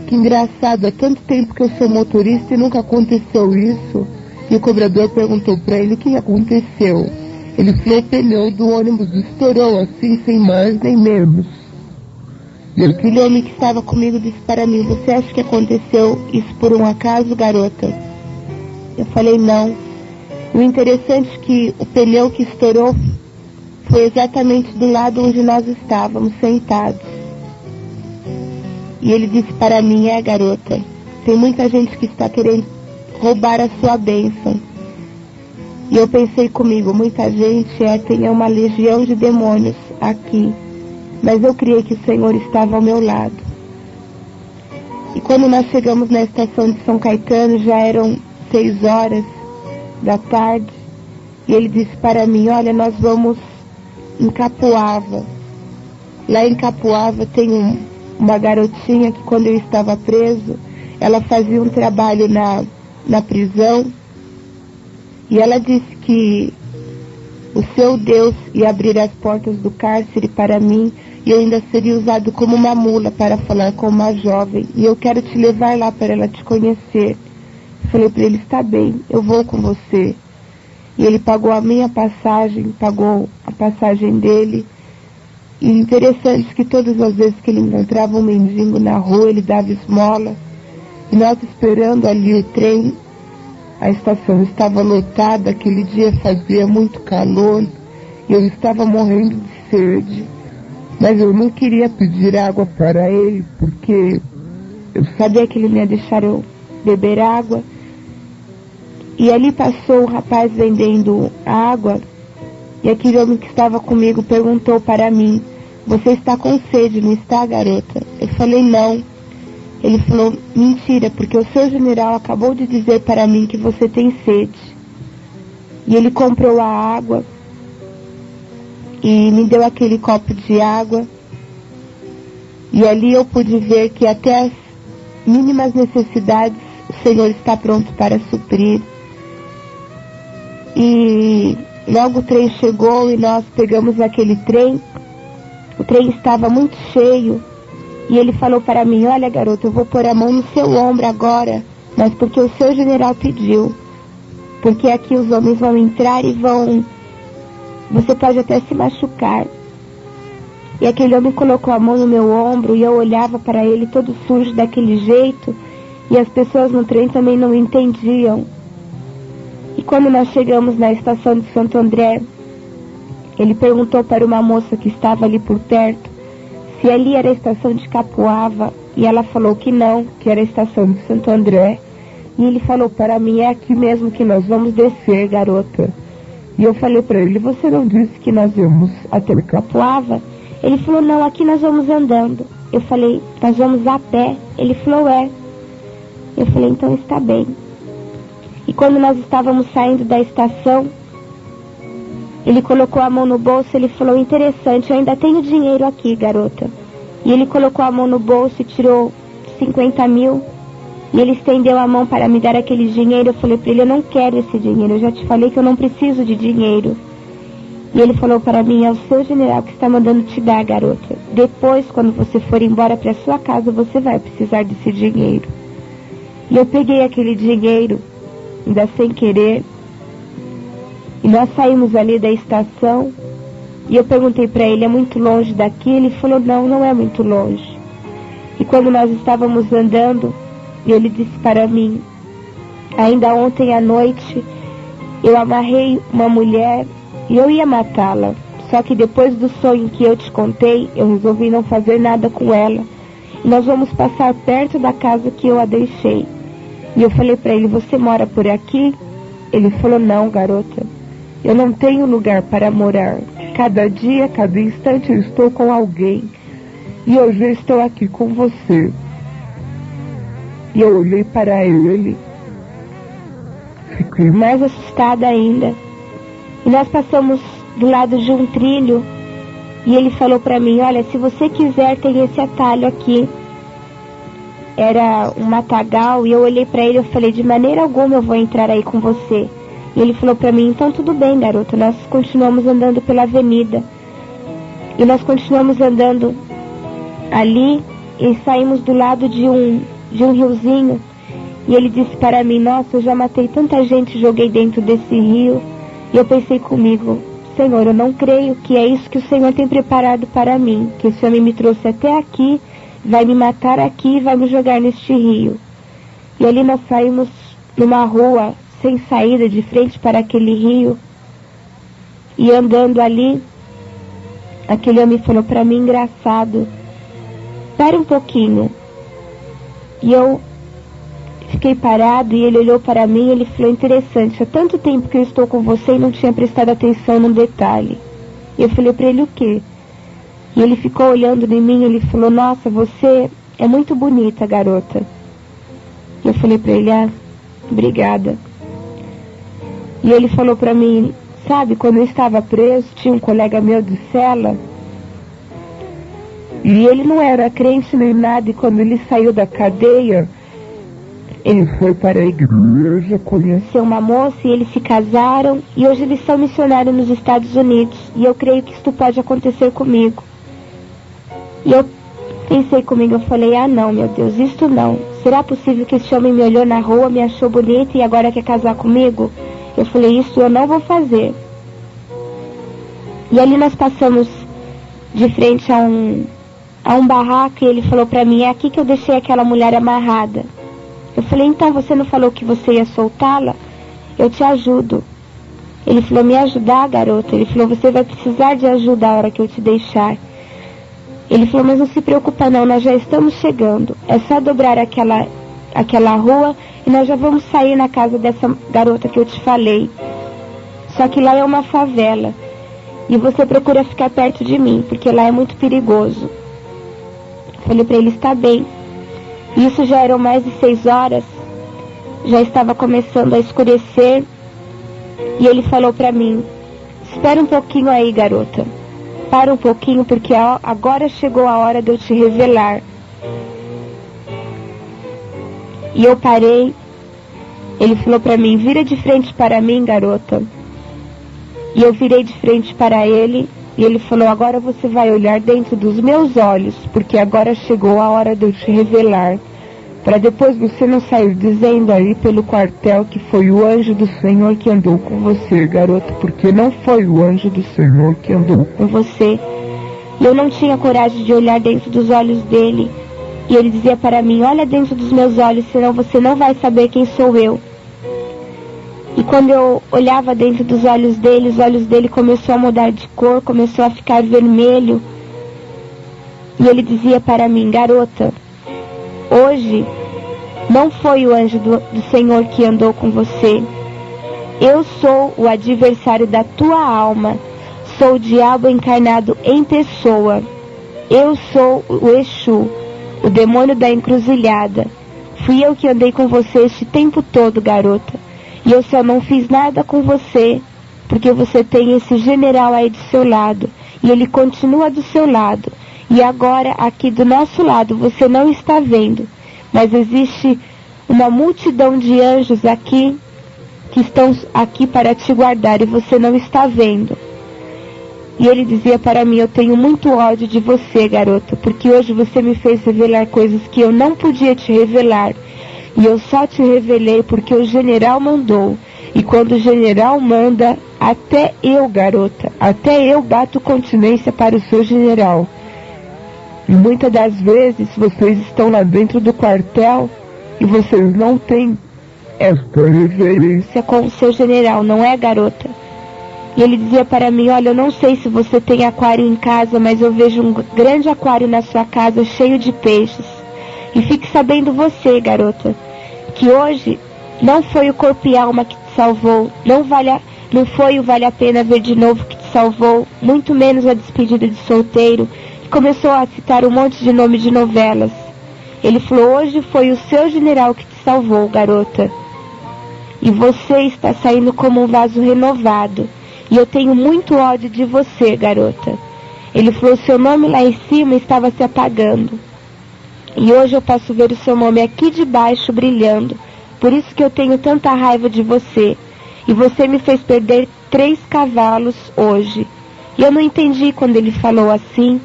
que engraçado, há tanto tempo que eu sou motorista e nunca aconteceu isso. E o cobrador perguntou para ele: o que aconteceu? Ele falou: o pneu do ônibus estourou assim, sem mais nem menos. E aquele homem que estava comigo disse para mim: você acha que aconteceu isso por um acaso, garota? Eu falei: não. O interessante é que o pneu que estourou foi exatamente do lado onde nós estávamos sentados. E ele disse para mim: garota, tem muita gente que está querendo roubar a sua bênção. E eu pensei comigo: muita gente tem uma legião de demônios aqui. Mas eu criei que o Senhor estava ao meu lado. E quando nós chegamos na estação de São Caetano, já eram 6 horas da tarde. E ele disse para mim: olha, nós vamos em Capoava. Lá em Capoava tem uma garotinha que, quando eu estava preso, ela fazia um trabalho na prisão. E ela disse que o seu Deus ia abrir as portas do cárcere para mim, e eu ainda seria usado como uma mula para falar com uma jovem. E eu quero te levar lá para ela te conhecer. Falei para ele: está bem, eu vou com você. E ele pagou a minha passagem, pagou a passagem dele. E interessante que todas as vezes que ele encontrava um mendigo na rua, ele dava esmola. E nós esperando ali o trem, a estação estava lotada, aquele dia fazia muito calor, e eu estava morrendo de sede. Mas eu não queria pedir água para ele, porque Eu sabia que ele não ia deixar eu beber água. E ali passou um rapaz vendendo água. E aquele homem que estava comigo perguntou para mim: você está com sede, não está, garota? Eu falei: não. Ele falou: mentira, porque o seu general acabou de dizer para mim que você tem sede. E ele comprou a água e me deu aquele copo de água. E ali eu pude ver que até as mínimas necessidades o Senhor está pronto para suprir. E logo o trem chegou e nós pegamos aquele trem. O trem estava muito cheio. E ele falou para mim: olha, garota, eu vou pôr a mão no seu ombro agora, mas porque o seu general pediu. Porque aqui os homens vão entrar e vão... você pode até se machucar. E aquele homem colocou a mão no meu ombro e eu olhava para ele todo sujo daquele jeito. E as pessoas no trem também não entendiam. E quando nós chegamos na estação de Santo André, ele perguntou para uma moça que estava ali por perto se ali era a estação de Capoava. E ela falou que não, que era a estação de Santo André. E ele falou para mim: é aqui mesmo que nós vamos descer, garota. E eu falei para ele: você não disse que nós íamos até Capoava? Ele falou: não, aqui nós vamos andando. Eu falei: nós vamos a pé? Ele falou: é. Eu falei: então está bem. E quando nós estávamos saindo da estação, ele colocou a mão no bolso. Ele falou: interessante, eu ainda tenho dinheiro aqui, garota. E ele colocou a mão no bolso e tirou 50 mil. E ele estendeu a mão para me dar aquele dinheiro. Eu falei para ele: eu não quero esse dinheiro, eu já te falei que eu não preciso de dinheiro. E ele falou para mim: é o seu general que está mandando te dar, garota. Depois, quando você for embora para sua casa, você vai precisar desse dinheiro. E eu peguei aquele dinheiro, ainda sem querer. E nós saímos ali da estação. E eu perguntei para ele: é muito longe daqui? Ele falou: não, não é muito longe. E quando nós estávamos andando, ele disse para mim: ainda ontem à noite eu amarrei uma mulher e eu ia matá-la. Só que depois do sonho que eu te contei, eu resolvi não fazer nada com ela. E nós vamos passar perto da casa que eu a deixei. E eu falei para ele: você mora por aqui? Ele falou: não, garota, eu não tenho lugar para morar. Cada dia, cada instante eu estou com alguém. E hoje eu estou aqui com você. E eu olhei para ele, fiquei mais assustada ainda. E nós passamos do lado de um trilho. E ele falou para mim: olha, se você quiser, tem esse atalho aqui. Era um matagal. E eu olhei para ele e falei: de maneira alguma eu vou entrar aí com você. E ele falou para mim: então tudo bem, garoto. Nós continuamos andando pela avenida. E nós continuamos andando ali e saímos do lado de um riozinho. E ele disse para mim: nossa, eu já matei tanta gente e joguei dentro desse rio. E eu pensei comigo: Senhor, eu não creio que é isso que o Senhor tem preparado para mim, que esse homem me trouxe até aqui, vai me matar aqui e vai me jogar neste rio. E ali nós saímos numa rua sem saída, de frente para aquele rio. E andando ali, aquele homem falou para mim: engraçado, para um pouquinho. E eu fiquei parado e ele olhou para mim e ele falou: interessante, há tanto tempo que eu estou com você e não tinha prestado atenção num detalhe. E eu falei para ele: o quê? E ele ficou olhando em mim e ele falou: nossa, você é muito bonita, garota. E eu falei para ele: ah, obrigada. E ele falou para mim: sabe, quando eu estava preso, tinha um colega meu de cela. E ele não era crente nem nada, e quando ele saiu da cadeia, ele foi para a igreja, conheceu uma moça e eles se casaram. E hoje eles são missionários nos Estados Unidos. E eu creio que isso pode acontecer comigo. E eu pensei comigo, eu falei: ah não, meu Deus, isto não. Será possível que esse homem me olhou na rua, me achou bonita e agora quer casar comigo? Eu falei: isso eu não vou fazer. E ali nós passamos de frente a um barraco e ele falou para mim: é aqui que eu deixei aquela mulher amarrada. Eu falei: então você não falou que você ia soltá-la? Eu te ajudo. Ele falou: me ajudar, garota? Ele falou: você vai precisar de ajuda a hora que eu te deixar. Ele falou, mas não se preocupa não, nós já estamos chegando. É só dobrar aquela rua e nós já vamos sair na casa dessa garota que eu te falei. Só que lá é uma favela. E você procura ficar perto de mim, porque lá é muito perigoso. Falei para ele, está bem. Isso já eram mais de 6 horas. Já estava começando a escurecer. E ele falou para mim, espera um pouquinho aí, garota. Para um pouquinho, porque agora chegou a hora de eu te revelar. E eu parei. Ele falou para mim, vira de frente para mim, garota. E eu virei de frente para ele. E ele falou, agora você vai olhar dentro dos meus olhos, porque agora chegou a hora de eu te revelar. Para depois você não sair dizendo aí pelo quartel que foi o anjo do Senhor que andou com você, garota, porque não foi o anjo do Senhor que andou com você. E eu não tinha coragem de olhar dentro dos olhos dele. E ele dizia para mim, olha dentro dos meus olhos, senão você não vai saber quem sou eu. E quando eu olhava dentro dos olhos dele, os olhos dele começou a mudar de cor, começou a ficar vermelho. E ele dizia para mim, garota, hoje não foi o anjo do Senhor que andou com você. Eu sou o adversário da tua alma. Sou o diabo encarnado em pessoa. Eu sou o Exu, o demônio da encruzilhada. Fui eu que andei com você este tempo todo, garota. E eu só não fiz nada com você, porque você tem esse general aí do seu lado. E ele continua do seu lado. E agora, aqui do nosso lado, você não está vendo. Mas existe uma multidão de anjos aqui, que estão aqui para te guardar, e você não está vendo. E ele dizia para mim, eu tenho muito ódio de você, garota, porque hoje você me fez revelar coisas que eu não podia te revelar. E eu só te revelei porque o general mandou. E quando o general manda, até eu, garota, até eu bato continência para o seu general. E muitas das vezes vocês estão lá dentro do quartel e vocês não têm esta reverência com o seu general, não é, garota? E ele dizia para mim, olha, eu não sei se você tem aquário em casa, mas eu vejo um grande aquário na sua casa cheio de peixes. E fique sabendo você, garota, que hoje não foi o corpo e alma que te salvou, não foi o vale a pena ver de novo que te salvou, muito menos a despedida de solteiro. Começou a citar um monte de nome de novelas. Ele falou, hoje foi o seu general que te salvou, garota. E você está saindo como um vaso renovado. E eu tenho muito ódio de você, garota. Ele falou, seu nome lá em cima estava se apagando. E hoje eu posso ver o seu nome aqui de baixo brilhando. Por isso que eu tenho tanta raiva de você. E você me fez perder 3 cavalos hoje. E eu não entendi quando ele falou assim.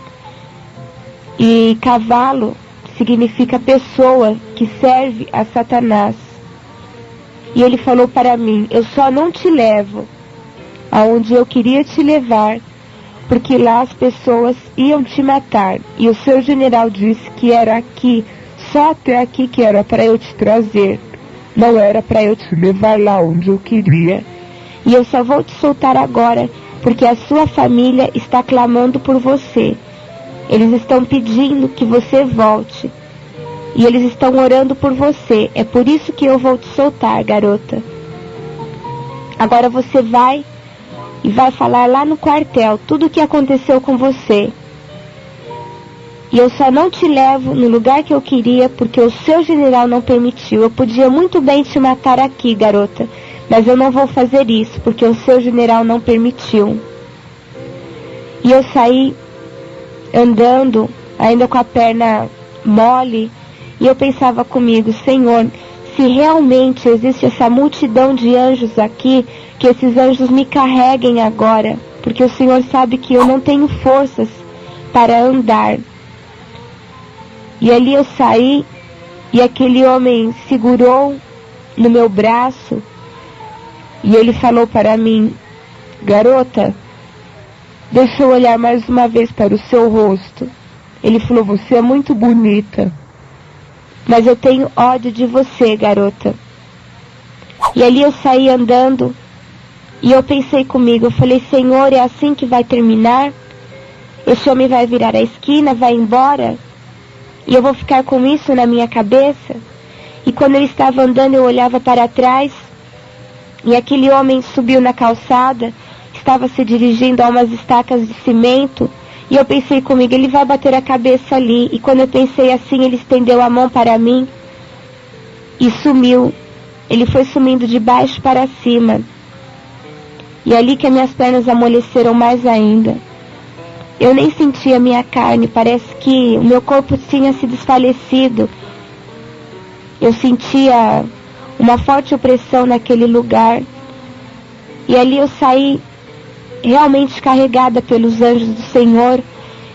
E cavalo significa pessoa que serve a Satanás. E ele falou para mim, eu só não te levo aonde eu queria te levar, porque lá as pessoas iam te matar. E o seu general disse que era aqui, só até aqui que era para eu te trazer. Não era para eu te levar lá onde eu queria. E eu só vou te soltar agora, porque a sua família está clamando por você. Eles estão pedindo que você volte. E eles estão orando por você. É por isso que eu vou te soltar, garota. Agora você vai e vai falar lá no quartel tudo o que aconteceu com você. E eu só não te levo no lugar que eu queria porque o seu general não permitiu. Eu podia muito bem te matar aqui, garota, mas eu não vou fazer isso porque o seu general não permitiu. E eu saí andando, ainda com a perna mole, e eu pensava comigo, Senhor, se realmente existe essa multidão de anjos aqui, que esses anjos me carreguem agora, porque o Senhor sabe que eu não tenho forças para andar. E ali eu saí, e aquele homem segurou no meu braço, e ele falou para mim, garota, deixa eu olhar mais uma vez para o seu rosto. Ele falou, você é muito bonita, mas eu tenho ódio de você, garota. E ali eu saí andando, e eu pensei comigo, eu falei, Senhor, é assim que vai terminar? esse homem vai virar a esquina, vai embora, e eu vou ficar com isso na minha cabeça. E quando ele estava andando, eu olhava para trás, e aquele homem subiu na calçada, estava se dirigindo a umas estacas de cimento, e eu pensei comigo, ele vai bater a cabeça ali. E quando eu pensei assim, ele estendeu a mão para mim e sumiu. Ele foi sumindo de baixo para cima. E ali que as minhas pernas amoleceram mais ainda. Eu nem sentia a minha carne, parece que o meu corpo tinha se desfalecido. Eu sentia uma forte opressão naquele lugar. E ali eu saí realmente carregada pelos anjos do Senhor.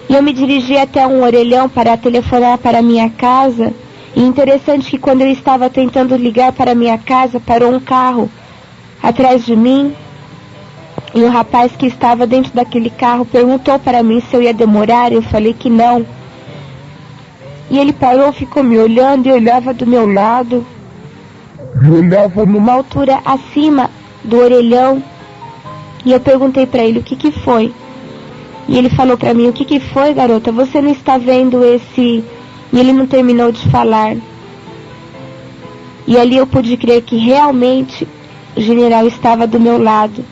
E eu me dirigi até um orelhão para telefonar para minha casa. E interessante que quando eu estava tentando ligar para minha casa, parou um carro atrás de mim. E o rapaz que estava dentro daquele carro perguntou para mim se eu ia demorar. Eu falei que não. E ele parou, ficou me olhando e olhava do meu lado. Eu olhava numa altura acima do orelhão. E eu perguntei para ele o que foi. E ele falou para mim, o que foi, garota? Você não está vendo esse... E ele não terminou de falar. E ali eu pude crer que realmente o general estava do meu lado.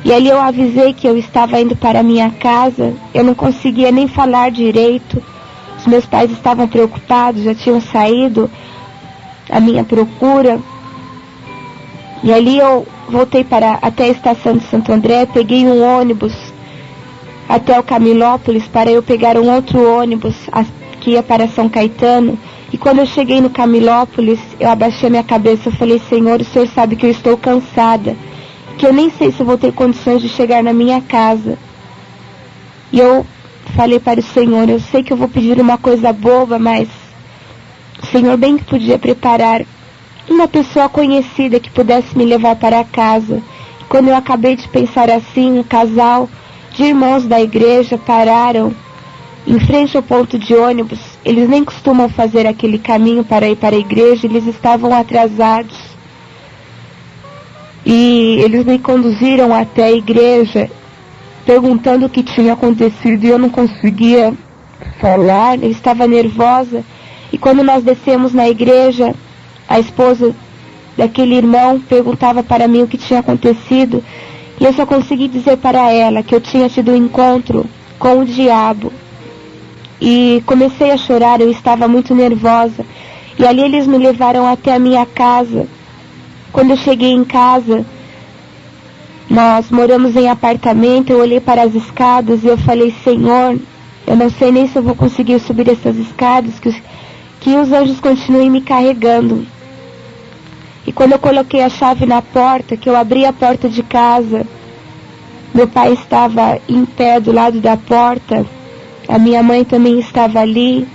E ali eu avisei que eu estava indo para a minha casa. Eu não conseguia nem falar direito. Os meus pais estavam preocupados, já tinham saído à minha procura. E ali eu voltei até a estação de Santo André, peguei um ônibus até o Camilópolis para eu pegar um outro ônibus que ia para São Caetano. E quando eu cheguei no Camilópolis, eu abaixei a minha cabeça e falei, Senhor, o Senhor sabe que eu estou cansada, que eu nem sei se eu vou ter condições de chegar na minha casa. E eu falei para o Senhor, eu sei que eu vou pedir uma coisa boba, mas o Senhor bem que podia preparar uma pessoa conhecida que pudesse me levar para casa. E quando eu acabei de pensar assim, um casal de irmãos da igreja pararam em frente ao ponto de ônibus. Eles nem costumam fazer aquele caminho para ir para a igreja, eles estavam atrasados. E eles me conduziram até a igreja, perguntando o que tinha acontecido, e eu não conseguia falar, eu estava nervosa. E quando nós descemos na igreja, a esposa daquele irmão perguntava para mim o que tinha acontecido, e eu só consegui dizer para ela que eu tinha tido um encontro com o diabo. E comecei a chorar, eu estava muito nervosa. E ali eles me levaram até a minha casa. Quando eu cheguei em casa, nós moramos em apartamento, eu olhei para as escadas e eu falei, Senhor, eu não sei nem se eu vou conseguir subir essas escadas, que os anjos continuem me carregando. E quando eu coloquei a chave na porta, que eu abri a porta de casa, meu pai estava em pé do lado da porta, a minha mãe também estava ali,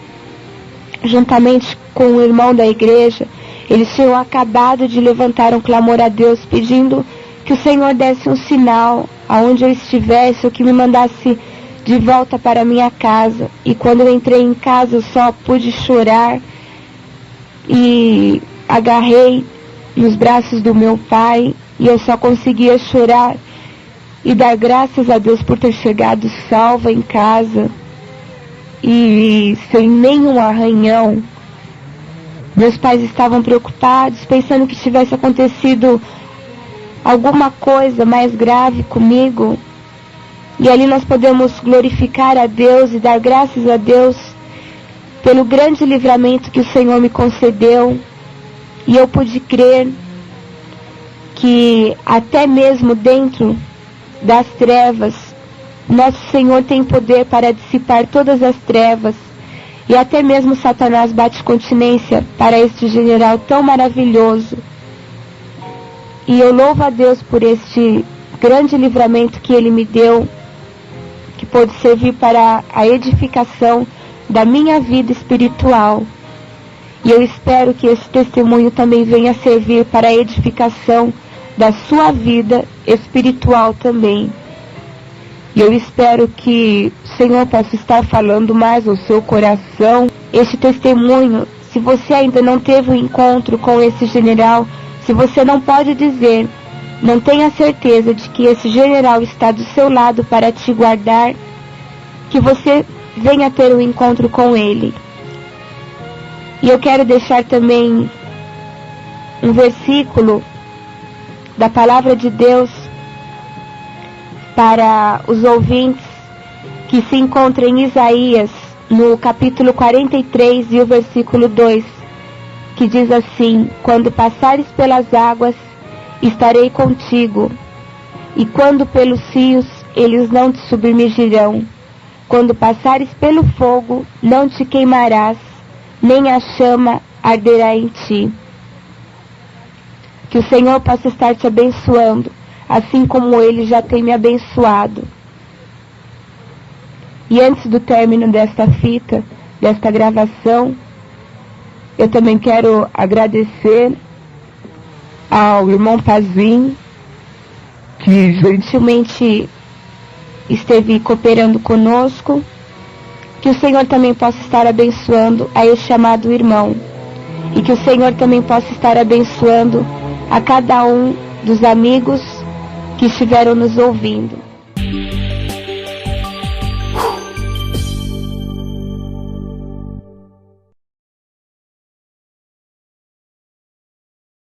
juntamente com o irmão da igreja. Eles tinham acabado de levantar um clamor a Deus, pedindo que o Senhor desse um sinal aonde eu estivesse, ou que me mandasse de volta para minha casa. E quando eu entrei em casa, eu só pude chorar e agarrei nos braços do meu pai, e eu só conseguia chorar e dar graças a Deus por ter chegado salva em casa e sem nenhum arranhão. Meus pais estavam preocupados, pensando que tivesse acontecido alguma coisa mais grave comigo. E ali nós podemos glorificar a Deus e dar graças a Deus pelo grande livramento que o Senhor me concedeu. E eu pude crer que até mesmo dentro das trevas, nosso Senhor tem poder para dissipar todas as trevas. E até mesmo Satanás bate continência para este general tão maravilhoso. E eu louvo a Deus por este grande livramento que Ele me deu, que pôde servir para a edificação da minha vida espiritual. E eu espero que esse testemunho também venha servir para a edificação da sua vida espiritual também. E eu espero que o Senhor possa estar falando mais ao seu coração. Este testemunho, se você ainda não teve um encontro com esse general, se você não pode dizer, não tenha certeza de que esse general está do seu lado para te guardar, que você venha ter um encontro com Ele. E eu quero deixar também um versículo da Palavra de Deus para os ouvintes, que se encontra em Isaías, no capítulo 43 e o versículo 2, que diz assim: quando passares pelas águas, estarei contigo, e quando pelos rios, eles não te submergirão. Quando passares pelo fogo, não te queimarás, nem a chama arderá em ti. Que o Senhor possa estar te abençoando, assim como Ele já tem me abençoado. E antes do término desta fita, desta gravação, eu também quero agradecer ao irmão Pazim, que gentilmente esteve cooperando conosco. Que o Senhor também possa estar abençoando a este amado irmão. E que o Senhor também possa estar abençoando a cada um dos amigos que estiveram nos ouvindo.